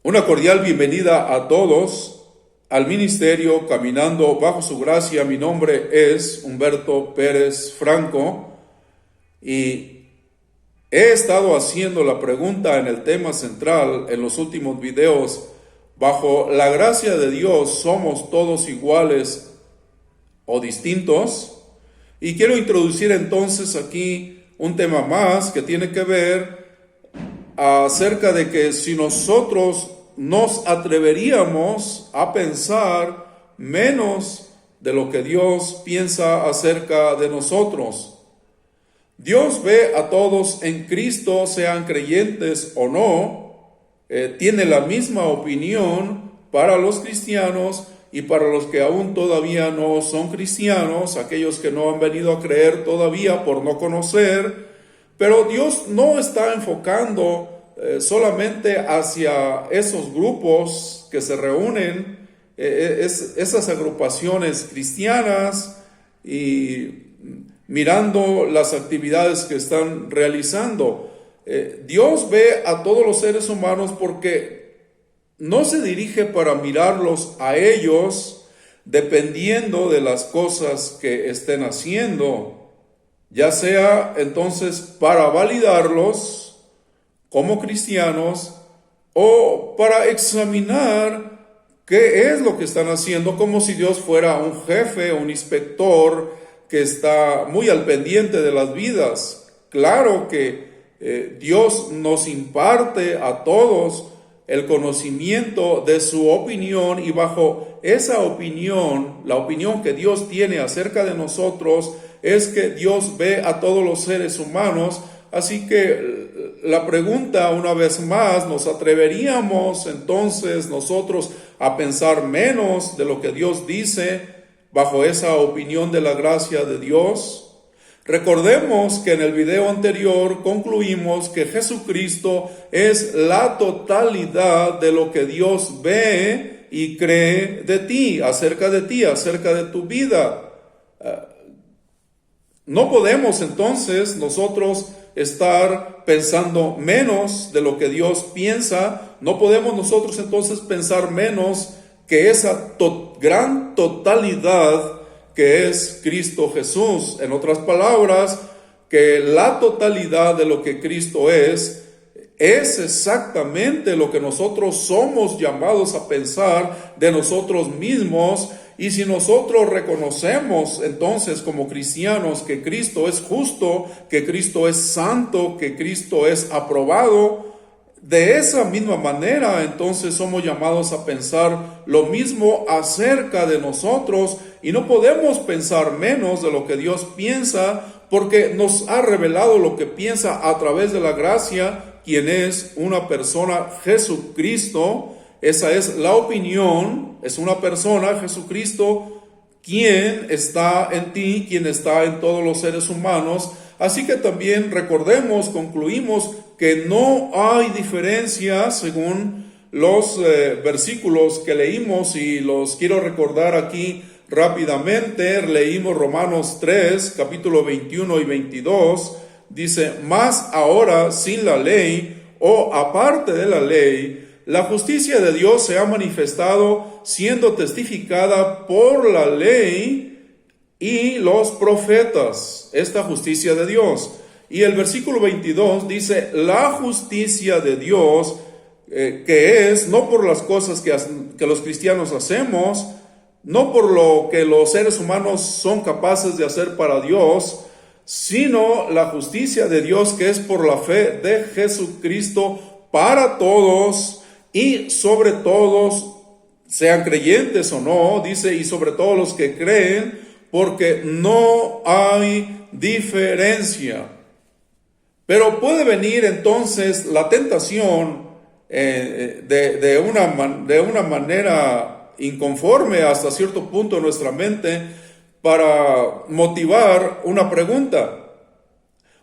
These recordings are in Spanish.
Una cordial bienvenida a todos al ministerio Caminando Bajo Su Gracia. Mi nombre es Humberto Pérez Franco y he estado haciendo la pregunta en el tema central en los últimos videos. Bajo la gracia de Dios, ¿somos todos iguales o distintos? Y quiero introducir entonces aquí un tema más que tiene que ver acerca de que si nosotros nos atreveríamos a pensar menos de lo que Dios piensa acerca de nosotros. Dios ve a todos en Cristo, sean creyentes o no, tiene la misma opinión para los cristianos y para los que aún todavía no son cristianos, aquellos que no han venido a creer todavía por no conocer. Pero Dios no está enfocando solamente hacia esos grupos que se reúnen, esas agrupaciones cristianas, y mirando las actividades que están realizando. Dios ve a todos los seres humanos porque no se dirige para mirarlos a ellos dependiendo de las cosas que estén haciendo, ya sea entonces para validarlos como cristianos o para examinar qué es lo que están haciendo, como si Dios fuera un jefe, un inspector que está muy al pendiente de las vidas. Claro que Dios nos imparte a todos el conocimiento de su opinión, y bajo esa opinión, la opinión que Dios tiene acerca de nosotros, es que Dios ve a todos los seres humanos. Así que la pregunta una vez más, ¿nos atreveríamos entonces nosotros a pensar menos de lo que Dios dice bajo esa opinión de la gracia de Dios? Recordemos que en el video anterior concluimos que Jesucristo es la totalidad de lo que Dios ve y cree de ti, acerca de tu vida. No podemos entonces nosotros estar pensando menos de lo que Dios piensa. No podemos nosotros entonces pensar menos que esa gran totalidad que es Cristo Jesús. En otras palabras, que la totalidad de lo que Cristo es exactamente lo que nosotros somos llamados a pensar de nosotros mismos. Y si nosotros reconocemos entonces como cristianos que Cristo es justo, que Cristo es santo, que Cristo es aprobado, de esa misma manera entonces somos llamados a pensar lo mismo acerca de nosotros, y no podemos pensar menos de lo que Dios piensa, porque nos ha revelado lo que piensa a través de la gracia, quien es una persona, Jesucristo. Esa es la opinión, es una persona, Jesucristo, quien está en ti, quien está en todos los seres humanos. Así que también recordemos, concluimos que no hay diferencia según los versículos que leímos, y los quiero recordar aquí rápidamente. Leímos Romanos 3, capítulo 21 y 22, dice: mas ahora sin la ley o aparte de la ley, la justicia de Dios se ha manifestado, siendo testificada por la ley y los profetas, esta justicia de Dios. Y el versículo 22 dice: la justicia de Dios, que es no por las cosas que los cristianos hacemos, no por lo que los seres humanos son capaces de hacer para Dios, sino la justicia de Dios que es por la fe de Jesucristo para todos y sobre todos, sean creyentes o no, dice, y sobre todos los que creen, porque no hay diferencia. Pero puede venir entonces la tentación de una manera inconforme hasta cierto punto en nuestra mente, para motivar una pregunta: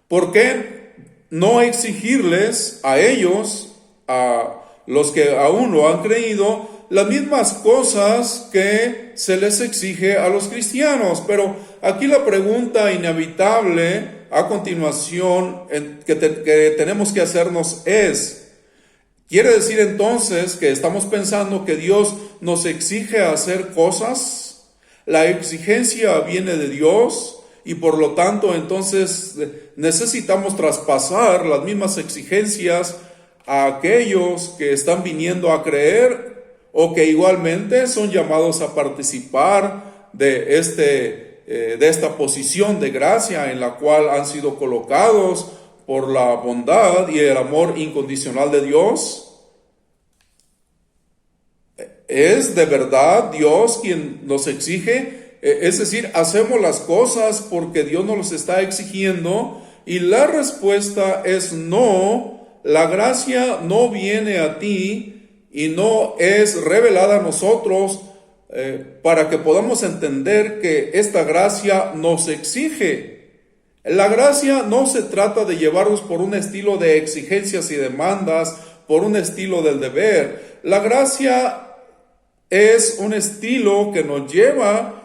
¿por qué no exigirles a ellos, a los que aún no han creído, las mismas cosas que se les exige a los cristianos? Pero aquí la pregunta inevitable a continuación que tenemos que hacernos es: ¿Quiere decir entonces que estamos pensando que Dios nos exige hacer cosas? La exigencia viene de Dios y por lo tanto entonces necesitamos traspasar las mismas exigencias a aquellos que están viniendo a creer o que igualmente son llamados a participar de esta posición de gracia en la cual han sido colocados por la bondad y el amor incondicional de Dios. ¿Es de verdad Dios quien nos exige? Es decir, ¿hacemos las cosas porque Dios nos las está exigiendo? Y la respuesta es no. La gracia no viene a ti y no es revelada a nosotros para que podamos entender que esta gracia nos exige. La gracia no se trata de llevarnos por un estilo de exigencias y demandas, por un estilo del deber. La gracia es un estilo que nos lleva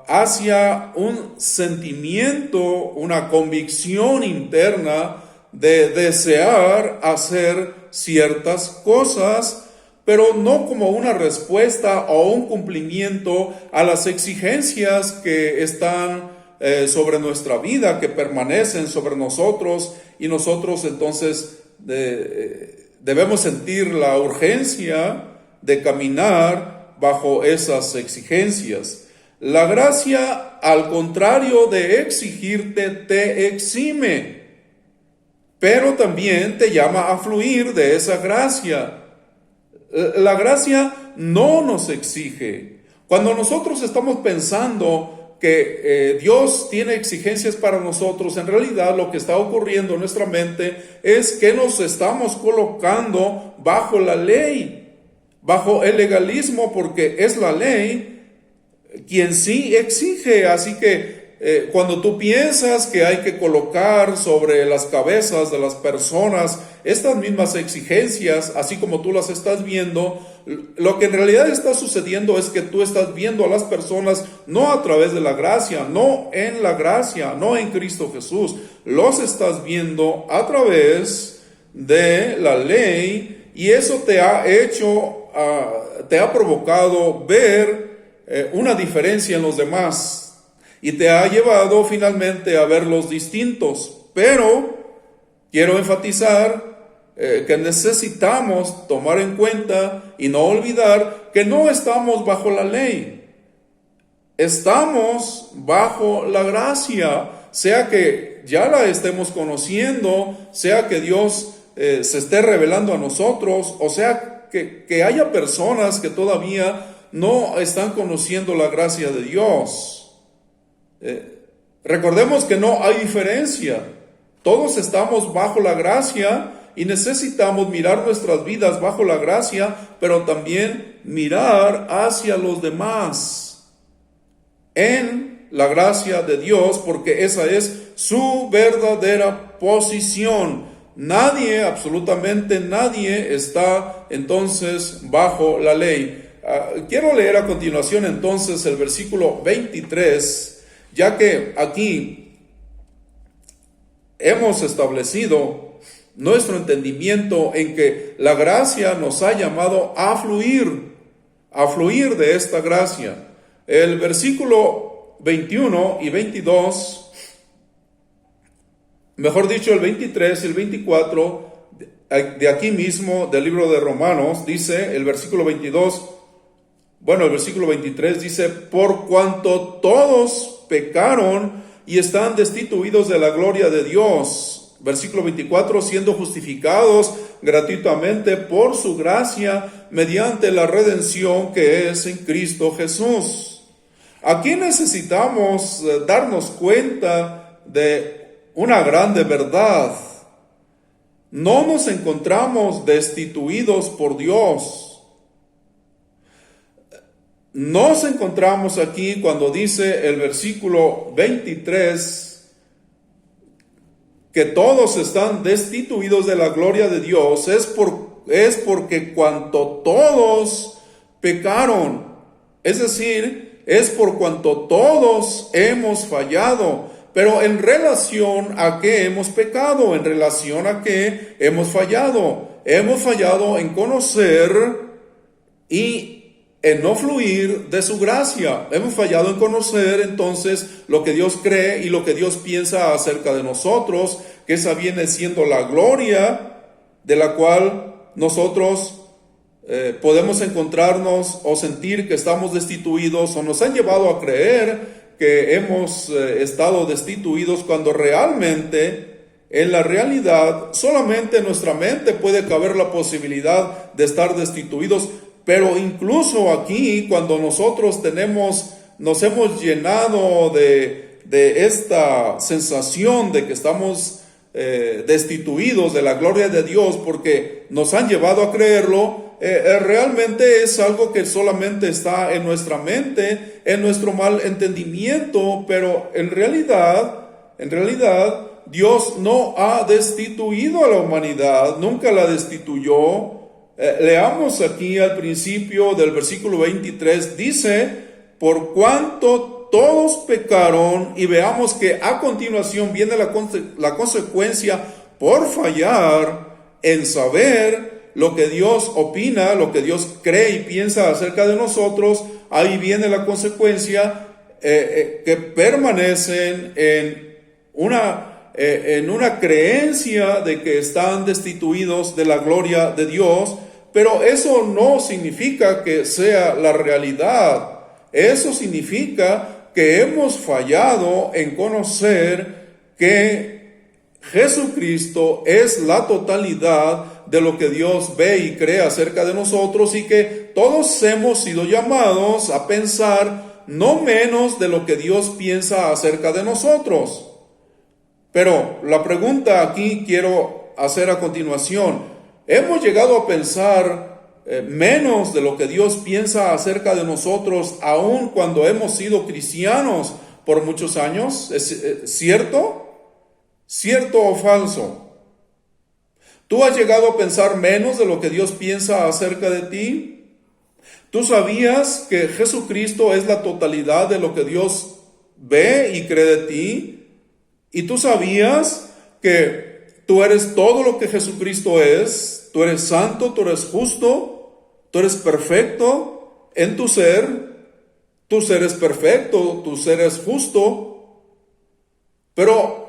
hacia un sentimiento, una convicción interna de desear hacer ciertas cosas, pero no como una respuesta o un cumplimiento a las exigencias que están sobre nuestra vida, que permanecen sobre nosotros, y nosotros entonces debemos sentir la urgencia de caminar bajo esas exigencias. La gracia, al contrario de exigirte, te exime, pero también te llama a fluir de esa gracia. La gracia no nos exige. Cuando nosotros estamos pensando que Dios tiene exigencias para nosotros, en realidad lo que está ocurriendo en nuestra mente es que nos estamos colocando bajo la ley, bajo el legalismo, porque es la ley quien sí exige. Así que cuando tú piensas que hay que colocar sobre las cabezas de las personas estas mismas exigencias, así como tú las estás viendo, lo que en realidad está sucediendo es que tú estás viendo a las personas no a través de la gracia, no en la gracia, no en Cristo Jesús. Los estás viendo a través de la ley, y eso te ha hecho, te ha provocado ver una diferencia en los demás, y te ha llevado finalmente a verlos distintos. Pero quiero enfatizar que necesitamos tomar en cuenta y no olvidar que no estamos bajo la ley, estamos bajo la gracia, sea que ya la estemos conociendo, sea que Dios se esté revelando a nosotros, o sea que haya personas que todavía no están conociendo la gracia de Dios. Recordemos que no hay diferencia, todos estamos bajo la gracia y necesitamos mirar nuestras vidas bajo la gracia, pero también mirar hacia los demás en la gracia de Dios, porque esa es su verdadera posición. Nadie, absolutamente nadie, está entonces bajo la ley. Quiero leer a continuación entonces el versículo 23, ya que aquí hemos establecido nuestro entendimiento en que la gracia nos ha llamado a fluir de esta gracia. El versículo 21 y 22, mejor dicho el 23 y el 24, de aquí mismo del libro de Romanos, dice el versículo 22, el versículo 23 dice: por cuanto todos pecaron y están destituidos de la gloria de Dios. Versículo 24, siendo justificados gratuitamente por su gracia mediante la redención que es en Cristo Jesús. Aquí necesitamos darnos cuenta de una grande verdad. No nos encontramos destituidos por Dios. Nos encontramos aquí cuando dice el versículo 23 que todos están destituidos de la gloria de Dios, es porque cuanto todos pecaron, es decir, es por cuanto todos hemos fallado. pero en relación a que hemos pecado, en relación a que hemos fallado. Hemos fallado en conocer y en no fluir de su gracia. Hemos fallado en conocer entonces lo que Dios cree y lo que Dios piensa acerca de nosotros, que esa viene siendo la gloria de la cual nosotros podemos encontrarnos o sentir que estamos destituidos, o nos han llevado a creer que hemos estado destituidos, cuando realmente, en la realidad, solamente en nuestra mente puede caber la posibilidad de estar destituidos. Pero incluso aquí, cuando nosotros nos hemos llenado de esta sensación de que estamos destituidos de la gloria de Dios porque nos han llevado a creerlo, realmente es algo que solamente está en nuestra mente, en nuestro mal entendimiento, pero en realidad, Dios no ha destituido a la humanidad, nunca la destituyó. Leamos aquí al principio del versículo 23, dice, por cuanto todos pecaron, y veamos que a continuación viene la consecuencia por fallar en saber lo que Dios opina, lo que Dios cree y piensa acerca de nosotros. Ahí viene la consecuencia, que permanecen en una creencia de que están destituidos de la gloria de Dios, pero eso no significa que sea la realidad. Eso significa que hemos fallado en conocer que Jesucristo es la totalidad de lo que Dios ve y cree acerca de nosotros, y que todos hemos sido llamados a pensar no menos de lo que Dios piensa acerca de nosotros. Pero la pregunta aquí quiero hacer a continuación: ¿hemos llegado a pensar menos de lo que Dios piensa acerca de nosotros, aun cuando hemos sido cristianos por muchos años? ¿Es cierto? ¿Cierto o falso? ¿Tú has llegado a pensar menos de lo que Dios piensa acerca de ti? ¿Tú sabías que Jesucristo es la totalidad de lo que Dios ve y cree de ti? ¿Y tú sabías que tú eres todo lo que Jesucristo es? Tú eres santo, tú eres justo, tú eres perfecto en tu ser es perfecto, tu ser es justo. Pero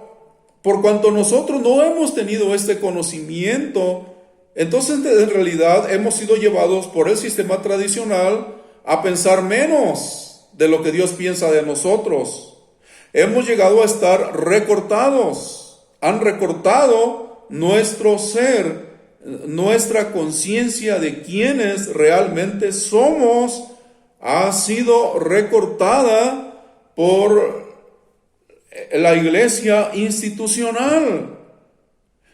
por cuanto nosotros no hemos tenido este conocimiento, entonces en realidad hemos sido llevados por el sistema tradicional a pensar menos de lo que Dios piensa de nosotros. Hemos llegado a estar recortados. Han recortado nuestro ser, nuestra conciencia de quiénes realmente somos. Ha sido recortada por la iglesia institucional.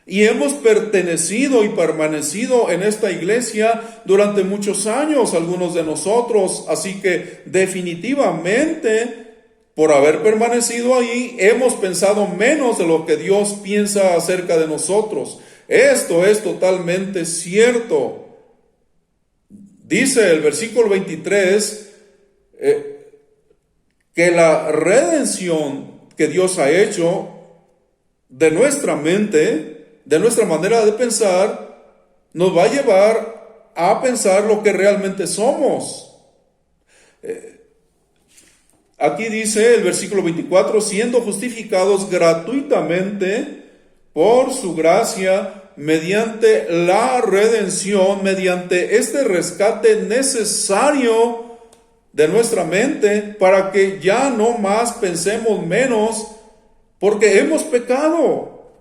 Y hemos pertenecido y permanecido en esta iglesia durante muchos años, algunos de nosotros. Así que definitivamente, por haber permanecido ahí, hemos pensado menos de lo que Dios piensa acerca de nosotros. Esto es totalmente cierto. Dice el versículo 23 que la redención que Dios ha hecho de nuestra mente, de nuestra manera de pensar, nos va a llevar a pensar lo que realmente somos. Aquí dice el versículo 24, siendo justificados gratuitamente por su gracia, mediante la redención, mediante este rescate necesario de nuestra mente, para que ya no más pensemos menos, porque hemos pecado,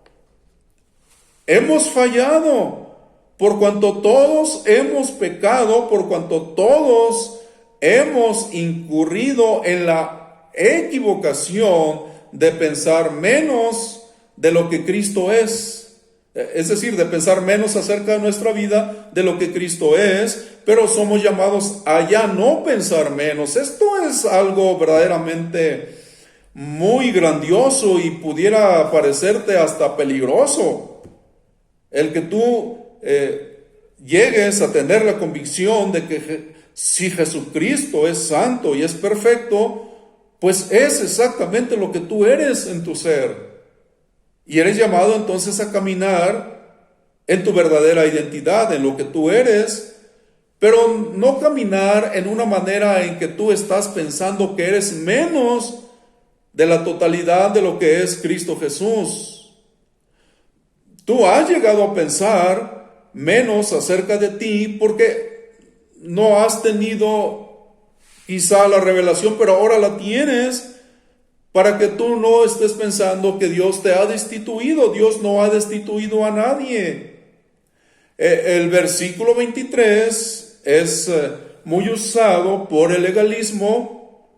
hemos fallado, por cuanto todos hemos pecado, por cuanto todos hemos incurrido en la equivocación de pensar menos de lo que Cristo es. Es decir, de pensar menos acerca de nuestra vida de lo que Cristo es, pero somos llamados a ya no pensar menos. Esto es algo verdaderamente muy grandioso y pudiera parecerte hasta peligroso. El que tú llegues a tener la convicción de que si Jesucristo es santo y es perfecto, pues es exactamente lo que tú eres en tu ser. Y eres llamado entonces a caminar en tu verdadera identidad, en lo que tú eres, pero no caminar en una manera en que tú estás pensando que eres menos de la totalidad de lo que es Cristo Jesús. Tú has llegado a pensar menos acerca de ti porque no has tenido quizá la revelación, pero ahora la tienes, para que tú no estés pensando que Dios te ha destituido. Dios no ha destituido a nadie. El versículo 23 es muy usado por el legalismo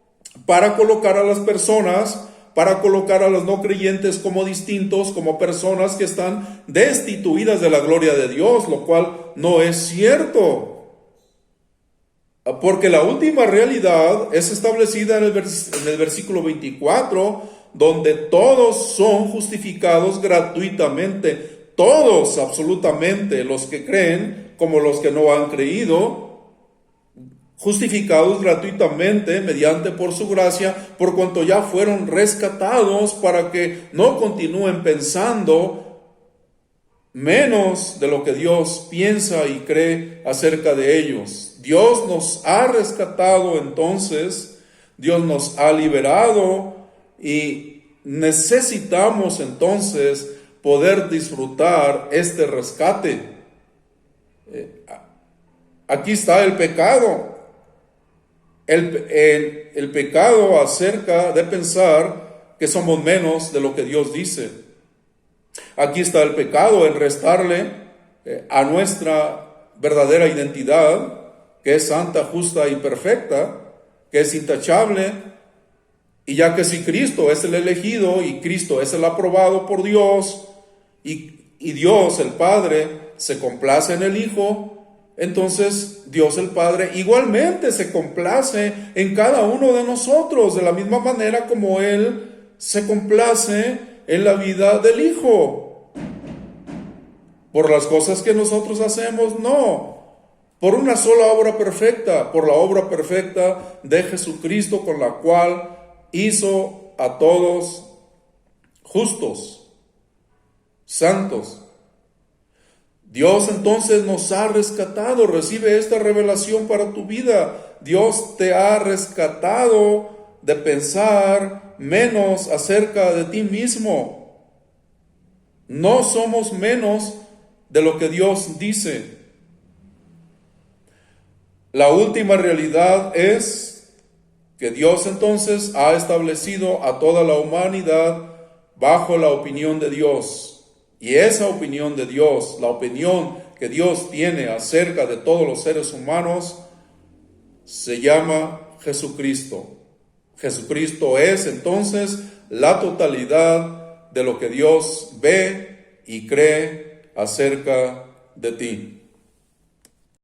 para colocar a las personas, para colocar a los no creyentes como distintos, como personas que están destituidas de la gloria de Dios, lo cual no es cierto. Porque la última realidad es establecida en el versículo 24, donde todos son justificados gratuitamente. Todos, absolutamente, los que creen como los que no han creído, justificados gratuitamente mediante por su gracia, por cuanto ya fueron rescatados, para que no continúen pensando menos de lo que Dios piensa y cree acerca de ellos. Dios nos ha rescatado entonces, Dios nos ha liberado y necesitamos entonces poder disfrutar este rescate. Aquí está el pecado. El pecado acerca de pensar que somos menos de lo que Dios dice. Aquí está el pecado en restarle a nuestra verdadera identidad, que es santa, justa y perfecta, que es intachable. Y ya que si Cristo es el elegido y Cristo es el aprobado por Dios, y Dios el Padre se complace en el Hijo, entonces Dios el Padre igualmente se complace en cada uno de nosotros, de la misma manera como Él se complace en la vida del Hijo. Por las cosas que nosotros hacemos, no. Por una sola obra perfecta, por la obra perfecta de Jesucristo, con la cual hizo a todos justos, santos. Dios entonces nos ha rescatado. Recibe esta revelación para tu vida. Dios te ha rescatado de pensar menos acerca de ti mismo. No somos menos de lo que Dios dice. La última realidad es que Dios entonces ha establecido a toda la humanidad bajo la opinión de Dios. Y esa opinión de Dios, la opinión que Dios tiene acerca de todos los seres humanos, se llama Jesucristo. Jesucristo es entonces la totalidad de lo que Dios ve y cree acerca de ti.